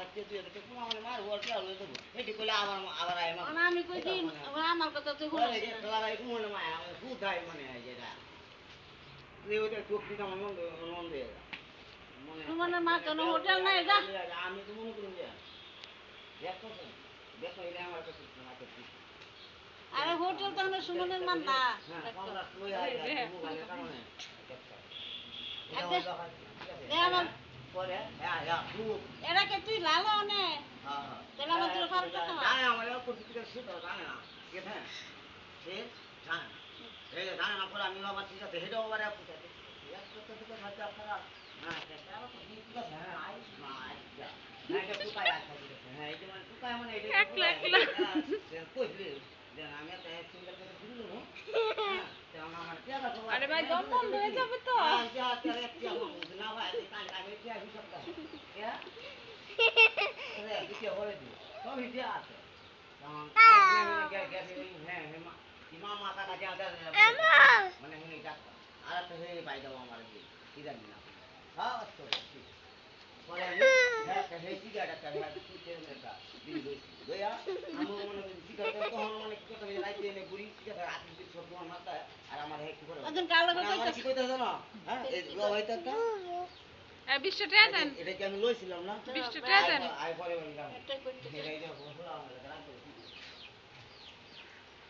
থাকতে তুই এদিকে কোন মানে মার ওর কি হলো দেব এটি কইলে আবার আয় মা আমি কই দিন আমার কথা তো ওরে যে খেলার কোন মায় আমি সুদাই মানে যেটা তুই ওটা চোখটি আমার মন দিয়ে মানে মা কোনো হোটেল নাই যা আমি তো মনে করি যে দেখো দেখো এটা আমার কাছে না করতে আরে হোটেল তো আমরা সুমনের মান না আমরা লই আই মোবাইলের কারণে আমার পরে হ্যাঁ হ্যাঁ এরা কে তুই লাল অনে হ্যাঁ হ্যাঁ তাহলে আমার তোর ফারুক কথা জানে আমার করতে কিছু সে তো জানে না ঠিক আছে সে জানে এই জানে না পরে আমি আবার ঠিক আছে হেডও আবার আপনি একটা থেকে হয়তো আপনারা হ্যাঁ চেষ্টা করো ঠিক আছে হ্যাঁ আইস না আইসা না এটা টুকাই আছে হ্যাঁ এই যে মানে টুকাই মানে এটা এক লাখ লাখ কইলে যে আমি একটা সিঙ্গেল করে দিল হ্যাঁ তেমন আমার কি আছে আরে ভাই দম বন্ধ হয়ে যাবে তো হ্যাঁ যা করে কি না ভাই কান কানে কি আছে সব হ্যাঁ আরে কি বলে দিও সব হিতে আছে তখন গেছে হ্যাঁ ইমাম মাথা কাছে মানে হুনি ডাক্তার আর একটা হয়ে পাই দাও আমার কি জানি না হ্যাঁ তো পরে আমি হ্যাঁ সেই সিগারেট একটা হ্যাঁ একটা দিন দইয়া আমি মনে সিগারেট তখন মানে কি কথা রাইতে এনে বুড়ি সিগারেট রাত দিন সব তোমার মাথা আর আমার হে কি করে ওজন কালো কি কইতাছ না হ্যাঁ এই লো হইতা একটা 20 টাকা দেন এটা কি আমি লইছিলাম না 20 টাকা দেন আই পরে বললাম এটাই করতে এটাই যে বললাম